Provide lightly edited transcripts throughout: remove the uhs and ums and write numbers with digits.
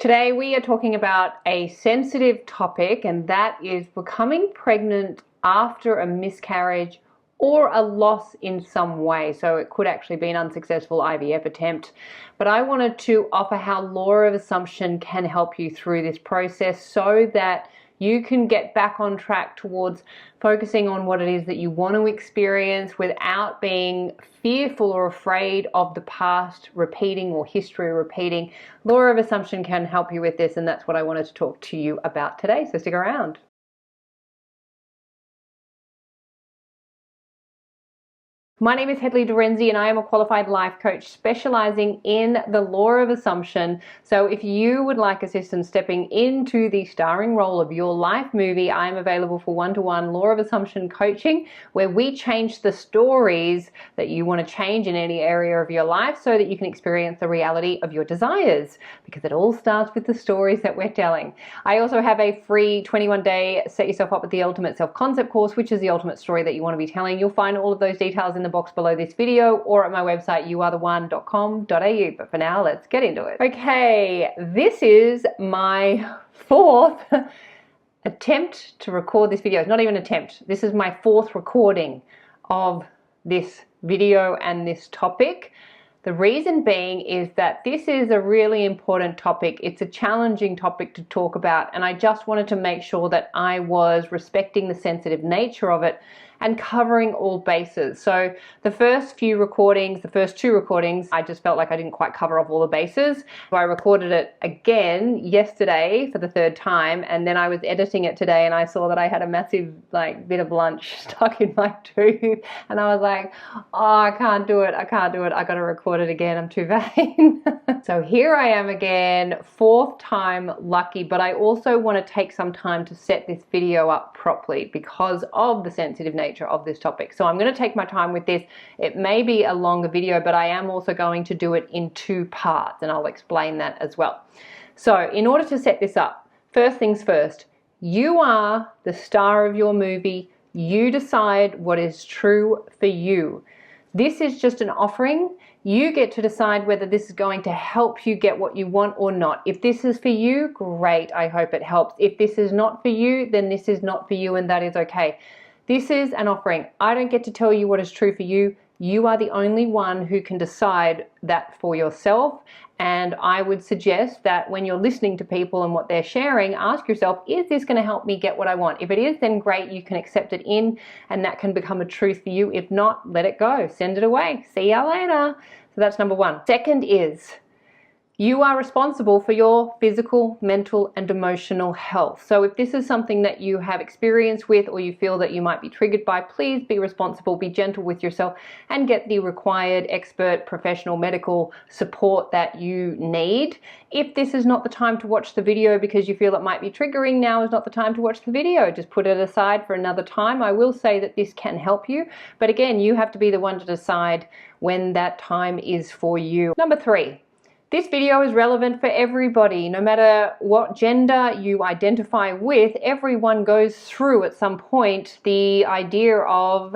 Today we are talking about a sensitive topic, and that is becoming pregnant after a miscarriage or a loss in some way. So it could actually be an unsuccessful IVF attempt. But I wanted to offer how law of assumption can help you through this process so that you can get back on track towards focusing on what it is that you want to experience without being fearful or afraid of the past repeating or history repeating. Law of assumption can help you with this, and that's what I wanted to talk to you about today, so stick around. My name is Hedley Derenzie and I am a qualified life coach specializing in the law of assumption. So if you would like assistance stepping into the starring role of your life movie, I am available for one-to-one law of assumption coaching, where we change the stories that you want to change in any area of your life so that you can experience the reality of your desires, because it all starts with the stories that we're telling. I also have a free 21-day Set Yourself Up with the Ultimate Self-Concept course, which is the ultimate story that you want to be telling. You'll find all of those details in the box below this video or at my website youaretheone.com.au. But for now, let's get into it. Okay, this is my fourth attempt to record this video. It's not even an attempt. This is my fourth recording of this video and this topic. The reason being is that this is a really important topic. It's a challenging topic to talk about, and I just wanted to make sure that I was respecting the sensitive nature of it and covering all bases. So the first two recordings, I just felt like I didn't quite cover off all the bases. So I recorded it again yesterday for the third time, and then I was editing it today and I saw that I had a massive bit of lunch stuck in my tooth, and I was like, oh, I can't do it, I gotta record it again, I'm too vain. So here I am again, fourth time lucky, but I also want to take some time to set this video up properly because of the sensitive nature of this topic. So I'm going to take my time with this. It may be a longer video, but I am also going to do it in two parts, and I'll explain that as well. So in order to set this up, first things first, you are the star of your movie. You decide what is true for you. This is just an offering. You get to decide whether this is going to help you get what you want or not. If this is for you, great, I hope it helps. If this is not for you, then this is not for you, and that is okay. This is an offering. I don't get to tell you what is true for you. You are the only one who can decide that for yourself. And I would suggest that when you're listening to people and what they're sharing, ask yourself, is this going to help me get what I want? If it is, then great, you can accept it in and that can become a truth for you. If not, let it go. Send it away. See ya later. So that's number one. Second is, you are responsible for your physical, mental, and emotional health. So if this is something that you have experience with or you feel that you might be triggered by, please be responsible, be gentle with yourself, and get the required expert, professional, medical support that you need. If this is not the time to watch the video because you feel it might be triggering, now is not the time to watch the video. Just put it aside for another time. I will say that this can help you, but again, you have to be the one to decide when that time is for you. Number three. This video is relevant for everybody, no matter what gender you identify with. Everyone goes through at some point the idea of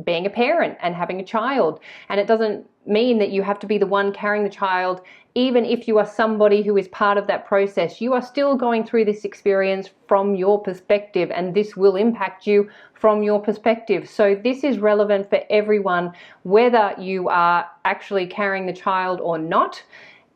being a parent and having a child. And it doesn't mean that you have to be the one carrying the child. Even if you are somebody who is part of that process, you are still going through this experience from your perspective, and this will impact you from your perspective. So this is relevant for everyone, whether you are actually carrying the child or not.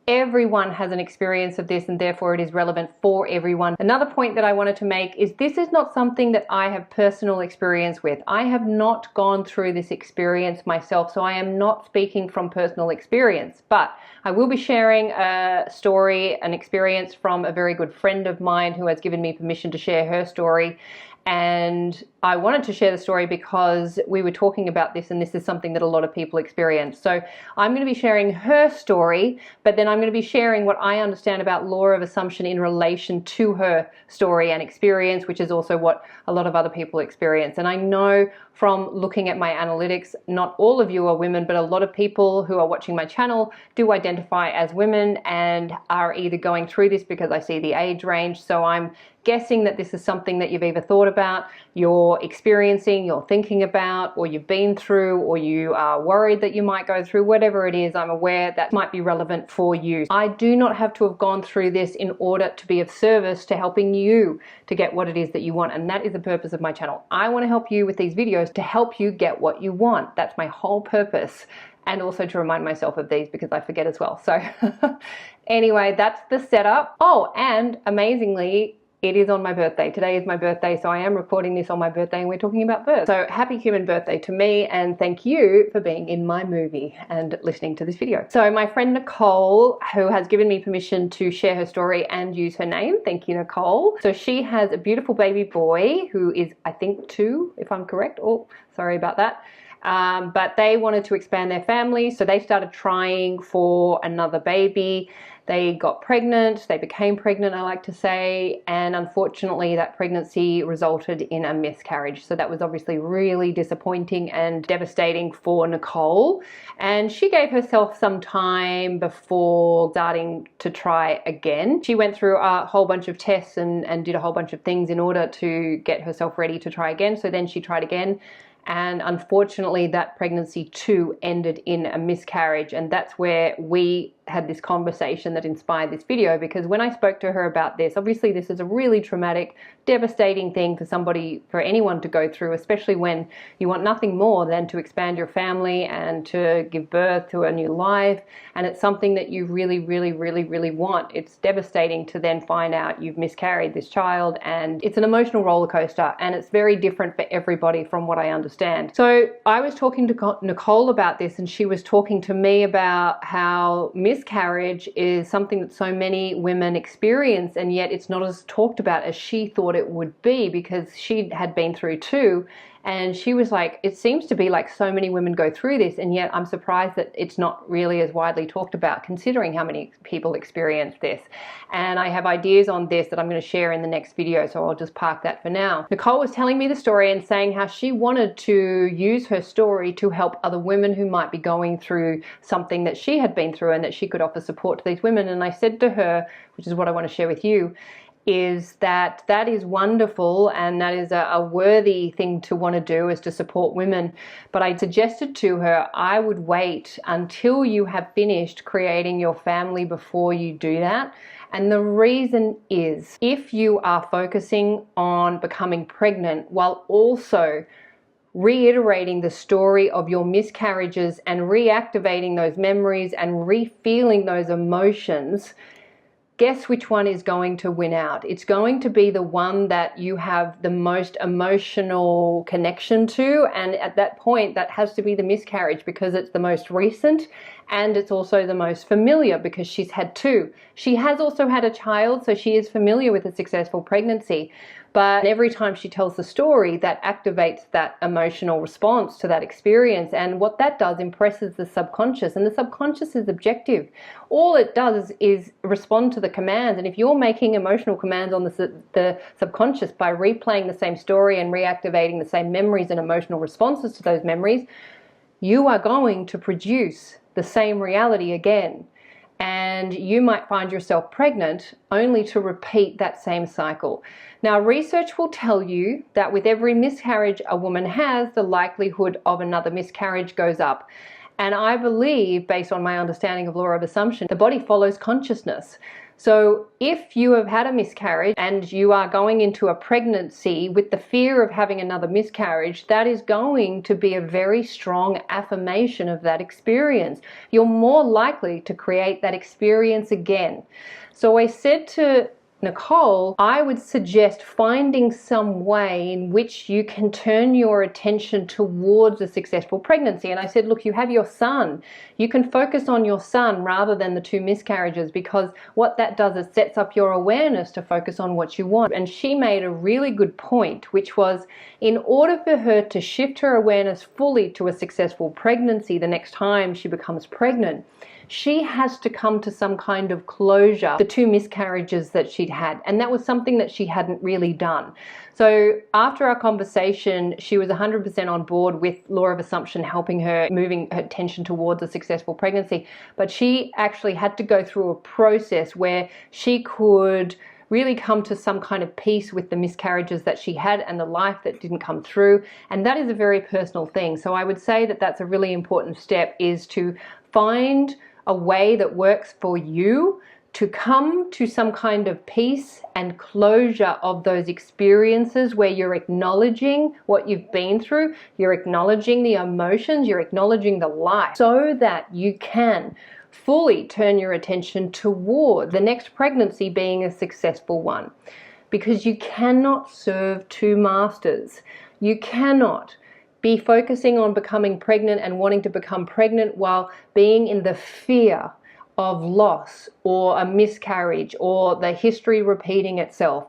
Everyone has an experience of this, and therefore it is relevant for everyone. Another point that I wanted to make is this is not something that I have personal experience with. I have not gone through this experience myself, so I am not speaking from personal experience, but I will be sharing a story, an experience from a very good friend of mine who has given me permission to share her story. And I wanted to share the story because we were talking about this, and this is something that a lot of people experience. So I'm going to be sharing her story, but then I'm going to be sharing what I understand about law of assumption in relation to her story and experience, which is also what a lot of other people experience. And I know from looking at my analytics, not all of you are women, but a lot of people who are watching my channel do identify as women and are either going through this because I see the age range. So I'm guessing that this is something that you've either thought about, you're experiencing, you're thinking about, or you've been through, or you are worried that you might go through, whatever it is, I'm aware that might be relevant for you. I do not have to have gone through this in order to be of service to helping you to get what it is that you want. And that is the purpose of my channel. I want to help you with these videos to help you get what you want. That's my whole purpose. And also to remind myself of these because I forget as well. So anyway, that's the setup. Oh, and amazingly, it is on my birthday. Today is my birthday, so I am recording this on my birthday and we're talking about birth. So happy human birthday to me, and thank you for being in my movie and listening to this video. So my friend Nicole, who has given me permission to share her story and use her name, thank you, Nicole. So she has a beautiful baby boy who is, I think, 2, if I'm correct. Oh, sorry about that. But they wanted to expand their family, so they started trying for another baby. They got pregnant, they became pregnant, I like to say, and unfortunately that pregnancy resulted in a miscarriage. So that was obviously really disappointing and devastating for Nicole. And she gave herself some time before starting to try again. She went through a whole bunch of tests and did a whole bunch of things in order to get herself ready to try again. So then she tried again. And unfortunately, that pregnancy too ended in a miscarriage. And that's where we had this conversation that inspired this video, because when I spoke to her about this, obviously this is a really traumatic, devastating thing for somebody, for anyone to go through, especially when you want nothing more than to expand your family and to give birth to a new life. And it's something that you really, really, really, really want. It's devastating to then find out you've miscarried this child, and it's an emotional roller coaster, and it's very different for everybody from what I understand. So I was talking to Nicole about this, and she was talking to me about how miscarriage is something that so many women experience, and yet it's not as talked about as she thought it would be, because she had been through too. And she was like, it seems to be like so many women go through this, and yet I'm surprised that it's not really as widely talked about, considering how many people experience this. And I have ideas on this that I'm going to share in the next video, so I'll just park that for now. Nicole was telling me the story and saying how she wanted to use her story to help other women who might be going through something that she had been through, and that she could offer support to these women. And I said to her, which is what I want to share with you, is that is wonderful, and that is a worthy thing to want to do, is to support women. But I suggested to her, I would wait until you have finished creating your family before you do that. And the reason is, if you are focusing on becoming pregnant while also reiterating the story of your miscarriages and reactivating those memories and re-feeling those emotions, guess which one is going to win out? It's going to be the one that you have the most emotional connection to. And at that point, that has to be the miscarriage, because it's the most recent, and it's also the most familiar, because she's had 2. She has also had a child, so she is familiar with a successful pregnancy. But every time she tells the story, that activates that emotional response to that experience. And what that does impresses the subconscious, and the subconscious is objective. All it does is respond to the commands. And if you're making emotional commands on the subconscious by replaying the same story and reactivating the same memories and emotional responses to those memories, you are going to produce the same reality again. And you might find yourself pregnant only to repeat that same cycle. Now, research will tell you that with every miscarriage a woman has, the likelihood of another miscarriage goes up. And I believe, based on my understanding of law of assumption, the body follows consciousness. So if you have had a miscarriage and you are going into a pregnancy with the fear of having another miscarriage, that is going to be a very strong affirmation of that experience. You're more likely to create that experience again. So I said to Nicole, I would suggest finding some way in which you can turn your attention towards a successful pregnancy. And I said, look, you have your son. You can focus on your son rather than the 2 miscarriages, because what that does is sets up your awareness to focus on what you want. And she made a really good point, which was, in order for her to shift her awareness fully to a successful pregnancy the next time she becomes pregnant, she has to come to some kind of closure, the 2 miscarriages that she'd had. And that was something that she hadn't really done. So after our conversation, she was 100% on board with law of assumption, helping her, moving her attention towards a successful pregnancy. But she actually had to go through a process where she could really come to some kind of peace with the miscarriages that she had and the life that didn't come through. And that is a very personal thing. So I would say that that's a really important step, is to find a way that works for you to come to some kind of peace and closure of those experiences, where you're acknowledging what you've been through, you're acknowledging the emotions, you're acknowledging the life, so that you can fully turn your attention toward the next pregnancy being a successful one. Because you cannot serve two masters. You cannot be focusing on becoming pregnant and wanting to become pregnant while being in the fear of loss or a miscarriage or the history repeating itself.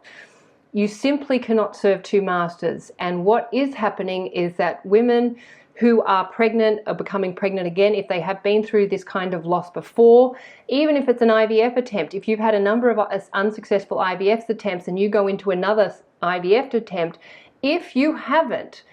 You simply cannot serve two masters. And what is happening is that women who are pregnant are becoming pregnant again if they have been through this kind of loss before. Even if it's an IVF attempt, if you've had a number of unsuccessful IVF attempts and you go into another IVF attempt, if you haven't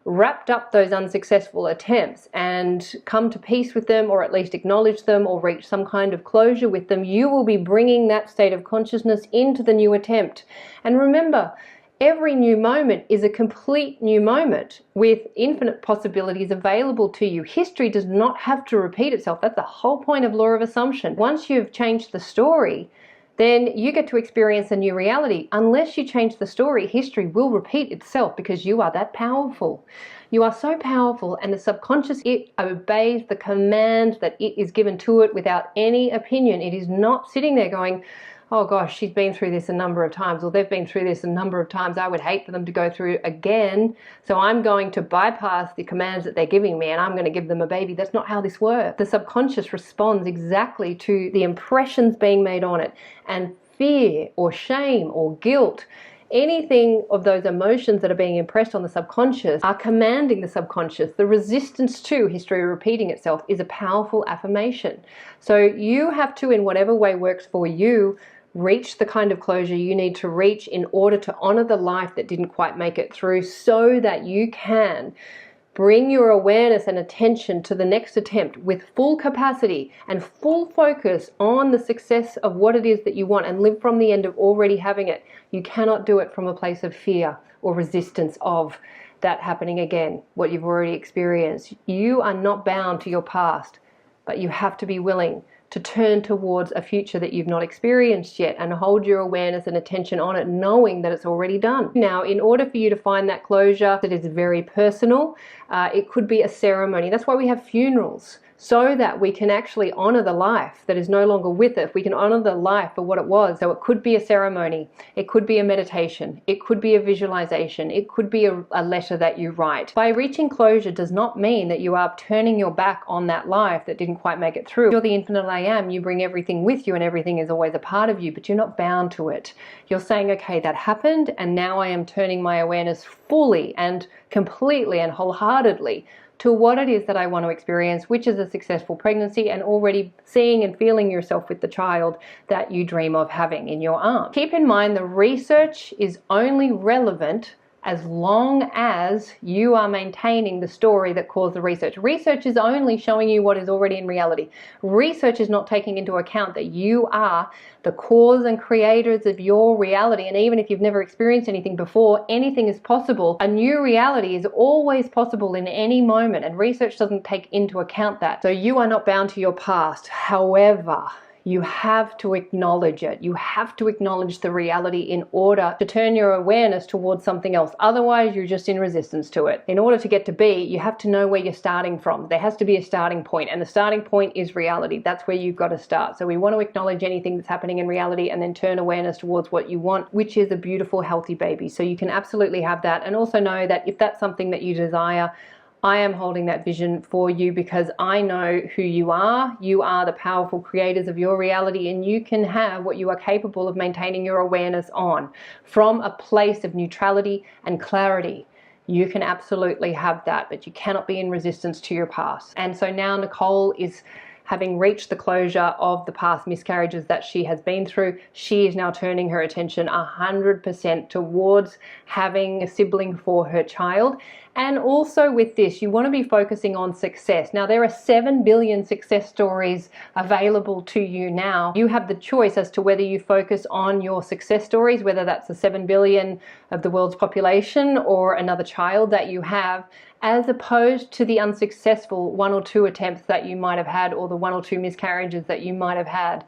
wrapped up those unsuccessful attempts and come to peace with them, or at least acknowledge them or reach some kind of closure with them, you will be bringing that state of consciousness into the new attempt. And remember, every new moment is a complete new moment with infinite possibilities available to you. History does not have to repeat itself. That's the whole point of law of assumption. Once you've changed the story, then you get to experience a new reality. Unless you change the story, history will repeat itself, because you are that powerful. You are so powerful, and the subconscious, it obeys the command that it is given to it without any opinion. It is not sitting there going, oh gosh, she's been through this a number of times, or they've been through this a number of times. I would hate for them to go through again. So I'm going to bypass the commands that they're giving me and I'm going to give them a baby. That's not how this works. The subconscious responds exactly to the impressions being made on it, and fear or shame or guilt, anything of those emotions that are being impressed on the subconscious are commanding the subconscious. The resistance to history repeating itself is a powerful affirmation. So you have to, in whatever way works for you, reach the kind of closure you need to reach in order to honor the life that didn't quite make it through, so that you can bring your awareness and attention to the next attempt with full capacity and full focus on the success of what it is that you want, and live from the end of already having it. You cannot do it from a place of fear or resistance of that happening again, what you've already experienced. You are not bound to your past, but you have to be willing to turn towards a future that you've not experienced yet, and hold your awareness and attention on it, knowing that it's already done. Now, in order for you to find that closure, that is very personal, it could be a ceremony. That's why we have funerals, so that we can actually honor the life that is no longer with us. We can honor the life for what it was. So it could be a ceremony, it could be a meditation, it could be a visualization, it could be a letter that you write. By reaching closure does not mean that you are turning your back on that life that didn't quite make it through. You're the infinite I am. You bring everything with you, and everything is always a part of you, but you're not bound to it. You're saying, okay, that happened, and now I am turning my awareness fully and completely and wholeheartedly to what it is that I want to experience, which is a successful pregnancy, and already seeing and feeling yourself with the child that you dream of having in your arms. Keep in mind, the research is only relevant as long as you are maintaining the story that caused the research. Research is only showing you what is already in reality. Research is not taking into account that you are the cause and creators of your reality. And even if you've never experienced anything before, anything is possible. A new reality is always possible in any moment, and research doesn't take into account that. So you are not bound to your past. However, you have to acknowledge it. You have to acknowledge the reality in order to turn your awareness towards something else. Otherwise, you're just in resistance to it. In order to get to B, you have to know where you're starting from. There has to be a starting point, and the starting point is reality. That's where you've got to start. So we want to acknowledge anything that's happening in reality, and then turn awareness towards what you want, which is a beautiful, healthy baby. So you can absolutely have that, and also know that if that's something that you desire, I am holding that vision for you, because I know who you are. You are the powerful creators of your reality, and you can have what you are capable of maintaining your awareness on from a place of neutrality and clarity. You can absolutely have that, but you cannot be in resistance to your past. And so now Nicole is, having reached the closure of the past miscarriages that she has been through, she is now turning her attention 100% towards having a sibling for her child. And also with this, you want to be focusing on success. Now, there are 7 billion success stories available to you now. You have the choice as to whether you focus on your success stories, whether that's the 7 billion of the world's population or another child that you have, as opposed to the unsuccessful 1 or 2 attempts that you might have had, or the 1 or 2 miscarriages that you might have had.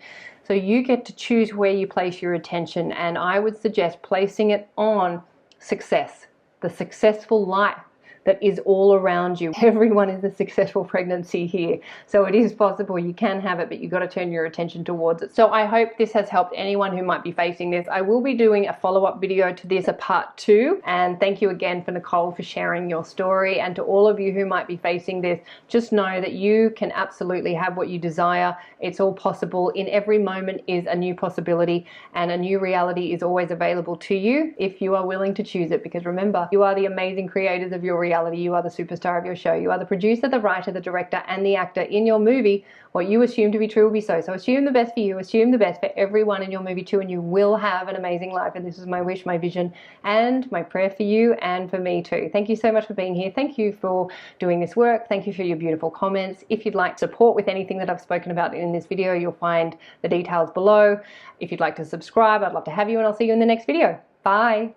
So you get to choose where you place your attention, and I would suggest placing it on success, the successful life that is all around you. Everyone is a successful pregnancy here. So it is possible, you can have it, but you've got to turn your attention towards it. So I hope this has helped anyone who might be facing this. I will be doing a follow-up video to this, a part 2. And thank you again for Nicole for sharing your story. And to all of you who might be facing this, just know that you can absolutely have what you desire. It's all possible. In every moment is a new possibility, and a new reality is always available to you if you are willing to choose it. Because remember, you are the amazing creators of your reality. You are the superstar of your show. You are the producer, the writer, the director, and the actor in your movie. What you assume to be true will be so. So assume the best for you. Assume the best for everyone in your movie too, and you will have an amazing life. And this is my wish, my vision, and my prayer for you and for me too. Thank you so much for being here. Thank you for doing this work. Thank you for your beautiful comments. If you'd like support with anything that I've spoken about in this video, you'll find the details below. If you'd like to subscribe, I'd love to have you, and I'll see you in the next video. Bye.